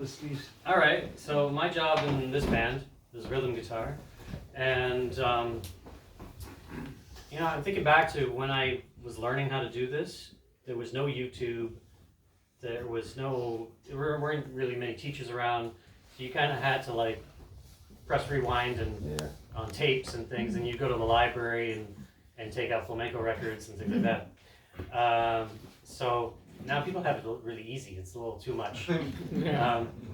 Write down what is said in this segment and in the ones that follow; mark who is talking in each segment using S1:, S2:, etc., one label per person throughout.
S1: us, please.
S2: All right, so my job in this band is rhythm guitar, and I'm thinking back to when I was learning how to do this. There was no YouTube. There weren't really many teachers around, so you kind of had to like press rewind and on tapes and things, and you go to the library and take out flamenco records and things like that. So now people have it really easy. It's a little too much,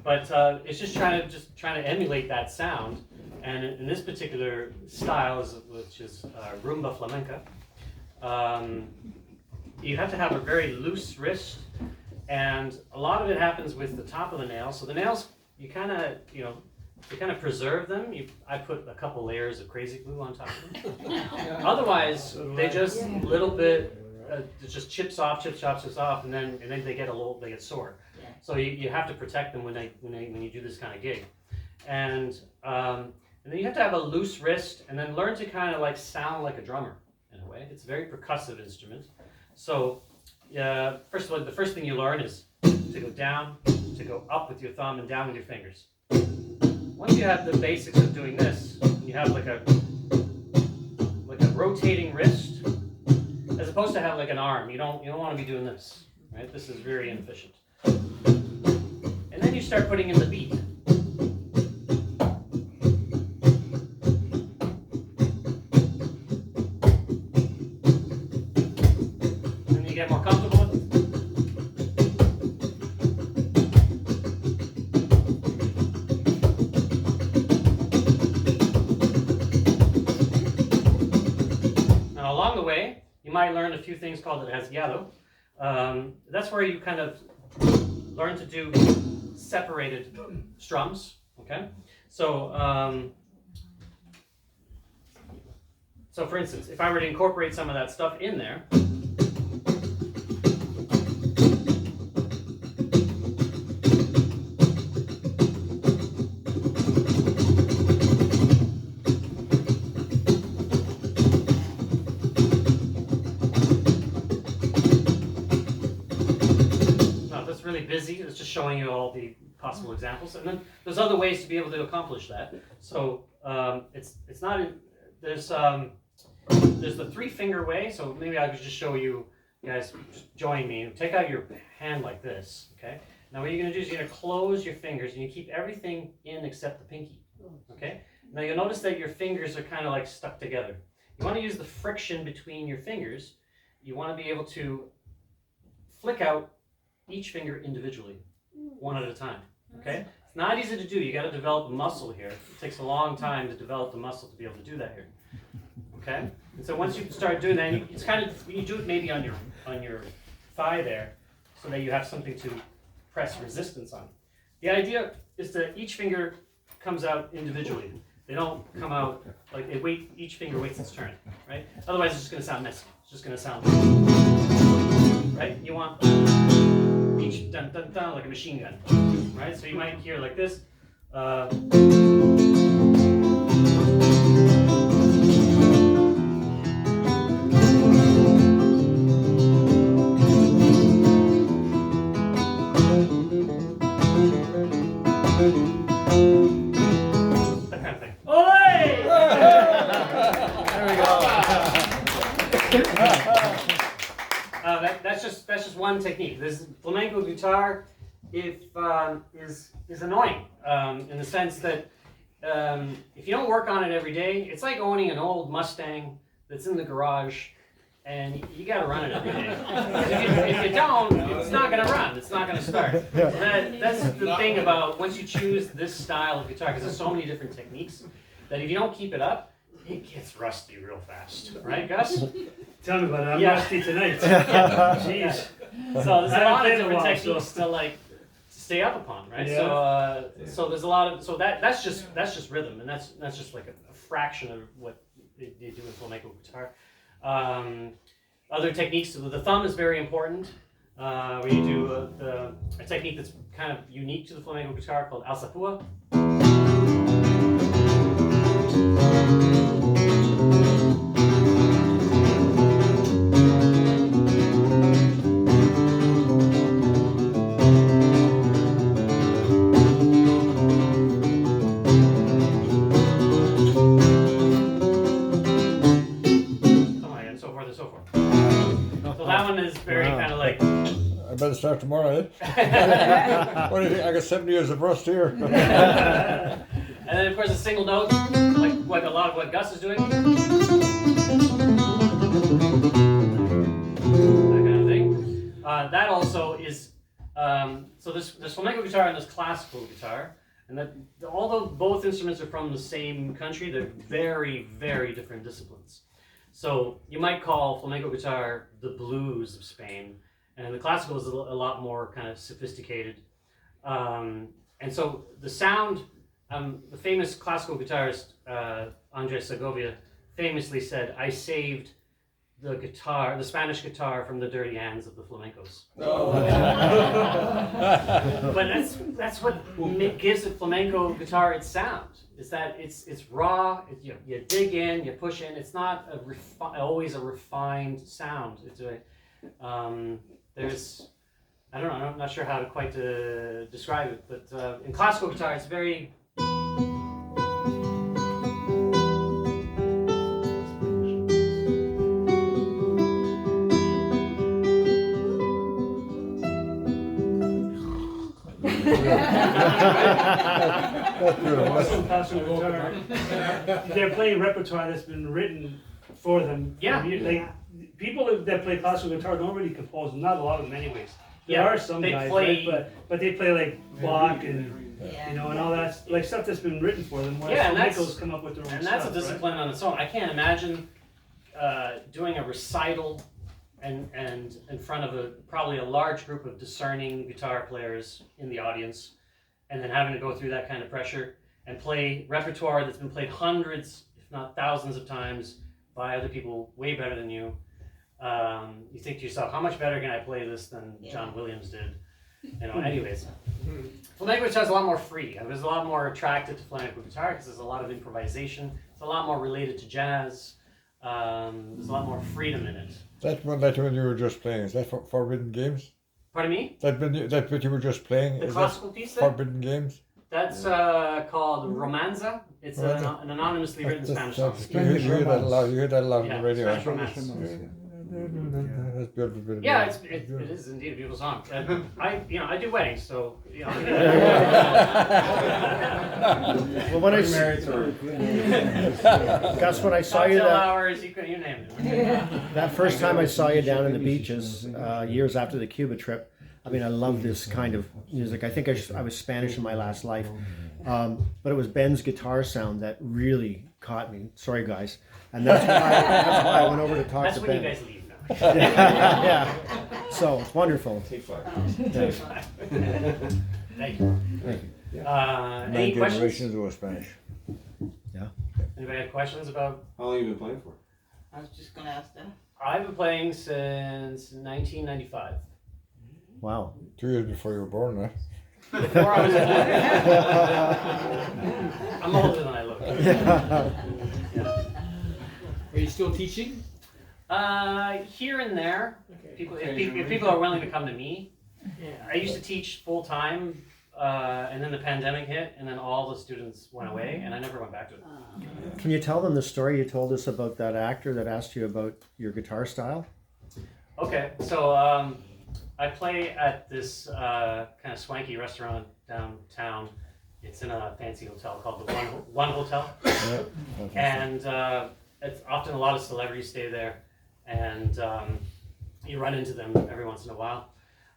S2: but it's just trying to emulate that sound. And in this particular style, which is rumba flamenca, you have to have a very loose wrist, and a lot of it happens with the top of the nail. So the nails, you kind of preserve them. I put a couple layers of crazy glue on top of them. Otherwise, they just a little bit. It just chips off, and then they get sore. Yeah. So you have to protect them when you do this kind of gig, and then you have to have a loose wrist, and then learn to kind of like sound like a drummer in a way. It's a very percussive instrument. So first of all, the first thing you learn is to go down, to go up with your thumb, and down with your fingers. Once you have the basics of doing this, you have like a rotating wrist. As opposed to have like an arm, you don't want to be doing this, right? This is very inefficient. And then you start putting in the beat. And you get more comfortable with it. Now along the way, you might learn a few things called el rasgueado. That's where you kind of learn to do separated strums. Okay, so for instance, if I were to incorporate some of that stuff in there. Busy. It's just showing you all the possible examples, and then there's other ways to be able to accomplish that. So it's not there's the 3-finger way. So maybe I could just show you guys. Just join me. Take out your hand like this. Okay. Now what you're going to do is you're going to close your fingers and you keep everything in except the pinky. Okay. Now you'll notice that your fingers are kind of like stuck together. You want to use the friction between your fingers. You want to be able to flick out each finger individually, one at a time, okay? It's not easy to do. You got to develop a muscle here. It takes a long time to develop the muscle to be able to do that here, okay? And so once you start doing that, it's kind of, you do it maybe on your thigh there, so that you have something to press resistance on. The idea is that each finger comes out individually. They don't come out like each finger waits its turn, right? Otherwise, it's just going to sound messy. It's just going to sound, right? You want each dun dun dun like a machine gun, right? So you might hear like this. That kind of thing. Oi! There we go. That's just one technique. This flamenco guitar is annoying in the sense that if you don't work on it every day, it's like owning an old Mustang that's in the garage, and you got to run it every day. If you don't, it's not going to run. It's not going to start. So that's the thing about once you choose this style of guitar, because there's so many different techniques, that if you don't keep it up, it gets rusty real fast. Right, Gus?
S1: Tell me about it. I'm rusty tonight. Jeez.
S2: So there's a lot of different techniques to like stay up upon, right?
S1: Yeah.
S2: So there's a lot of that's just rhythm, and that's just like a fraction of what they do in flamenco guitar. Other techniques, the thumb is very important. Where you do a technique that's kind of unique to the flamenco guitar called alçapua.
S3: better start tomorrow, eh? What do you think? I got 70 years of rust here.
S2: And then of course a single note, like what a lot of what Gus is doing. That kind of thing. That also is, so there's flamenco guitar and there's classical guitar. And that, although both instruments are from the same country, they're very, very different disciplines. So you might call flamenco guitar the blues of Spain, and the classical is a lot more kind of sophisticated. And so the sound, the famous classical guitarist Andres Segovia famously said, "I saved the guitar, the Spanish guitar, from the dirty hands of the flamencos."
S3: Oh.
S2: But that's what gives the flamenco guitar its sound. Is that it's raw. You dig in, you push in. It's not always a refined sound. It's there's, I don't know. I'm not sure how to quite describe it. But in classical guitar, it's very.
S1: They're playing repertoire that's been written for them.
S2: Yeah.
S1: Like, people that play classical guitar don't really compose, not a lot of them anyways. There are some
S2: they
S1: guys,
S2: play,
S1: right? But they play like Bach and you know, and all that, like stuff that's been written for them. Whereas flamencos come up with their own
S2: and that's
S1: stuff,
S2: a discipline on its own. I can't imagine doing a recital and in front of probably a large group of discerning guitar players in the audience, and then having to go through that kind of pressure and play repertoire that's been played hundreds, if not thousands of times by other people way better than you. You think to yourself, how much better can I play this than John Williams did? You know, anyways. Flamenco guitar is a lot more free. I was a lot more attracted to flamenco guitar because there's a lot of improvisation. It's a lot more related to jazz. There's a lot more freedom in it.
S3: That when you were just playing, is that for Forbidden Games?
S2: Pardon me?
S3: That bit you were just playing,
S2: The
S3: is
S2: classical
S3: that
S2: piece there?
S3: Forbidden Games?
S2: That's called Romanza. It's an anonymously written Spanish song.
S3: You hear that a lot. You hear that a lot on the radio.
S2: Spanish romance.
S3: That's beautiful.
S2: Yeah, it is indeed a beautiful song. I do weddings, so
S4: Well, when I Gus, when I saw you
S2: cocktail
S4: that,
S2: hours, you name it.
S4: that first time I saw you down in the beaches, years after the Cuba trip, I mean, I love this kind of music. I think I was Spanish in my last life, but it was Ben's guitar sound that really caught me. Sorry, guys, and that's why I went over to talk
S2: That's
S4: to
S2: when
S4: Ben.
S2: you guys leave now.
S4: Yeah, so it's wonderful.
S2: Thank you. Any questions?
S3: Generations were Spanish.
S4: Yeah.
S2: Anybody have questions about?
S5: How long have you been playing for?
S6: I was just gonna ask that.
S2: I've been playing since 1995.
S4: Wow.
S3: 2 years before you were born, right?
S2: Before I was born. I'm older than I look.
S5: Are you still teaching?
S2: Here and there.
S5: Okay.
S2: If people are willing to come to me. I used to teach full time, and then the pandemic hit, and then all the students went away, and I never went back to it.
S4: Can you tell them the story you told us about that actor that asked you about your guitar style?
S2: Okay, so I play at this kind of swanky restaurant downtown. It's in a fancy hotel called the One Hotel, and it's often a lot of celebrities stay there, and you run into them every once in a while.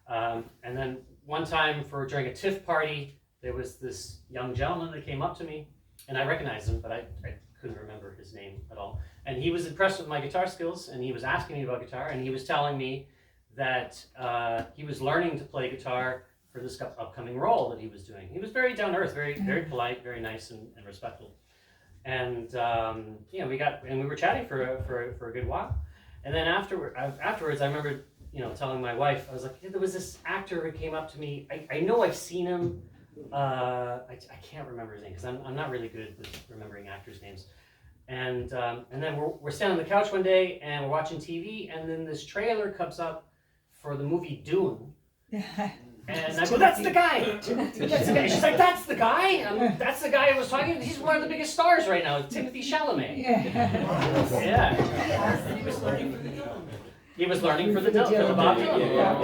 S2: And then one time during a TIFF party, there was this young gentleman that came up to me, and I recognized him, but I couldn't remember his name at all. And he was impressed with my guitar skills, and he was asking me about guitar, and he was telling me that he was learning to play guitar for this upcoming role that he was doing. He was very down to earth, very polite, very nice and respectful. And we were chatting for a good while. And then afterwards, I remember telling my wife, I was like, there was this actor who came up to me. I know I've seen him. I can't remember his name because I'm not really good with remembering actors' names. And then we're standing on the couch one day and we're watching TV, and then this trailer comes up for the movie Dune. And I go, that's the guy! That's the guy. She's like, that's the guy? That's the guy I was talking to. He's one of the biggest stars right now, Timothy Chalamet. Yeah. He was learning for the Bob Dylan.
S1: Yeah.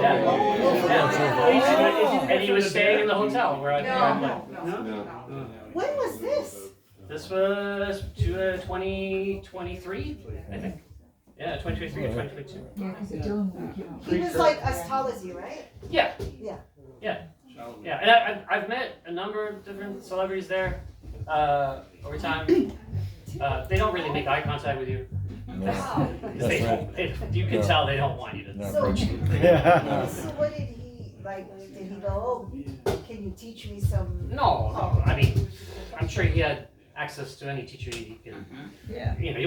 S2: And he was staying in the hotel where I played.
S1: No?
S6: When was this?
S2: This was 2023, I think. Yeah, 2023 or 2022.
S7: He was like as tall as you, right?
S2: Yeah.
S7: Yeah.
S2: Yeah, and I've met a number of different celebrities there over time. They don't really make eye contact with you.
S7: Wow.
S2: You can tell they don't want you to.
S7: So,
S4: Yeah.
S7: so what did he like? Did he go? Oh, can you teach me some?
S2: No. I mean, I'm sure he had access to any teacher he could.
S7: Yeah.
S2: You know, he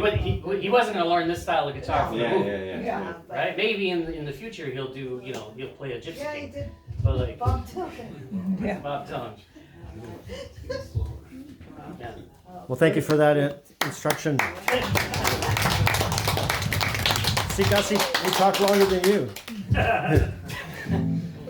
S2: wasn't going to learn this style of guitar from the book,
S7: Yeah. But,
S2: right? Maybe in the future he'll do. You know, he'll play a gypsy
S7: yeah, he
S2: king,
S7: did.
S2: but like
S7: Bob Dylan.
S2: Bob Dylan. Yeah.
S4: Well, thank you for that instruction. See, Gussie, we talk longer than you.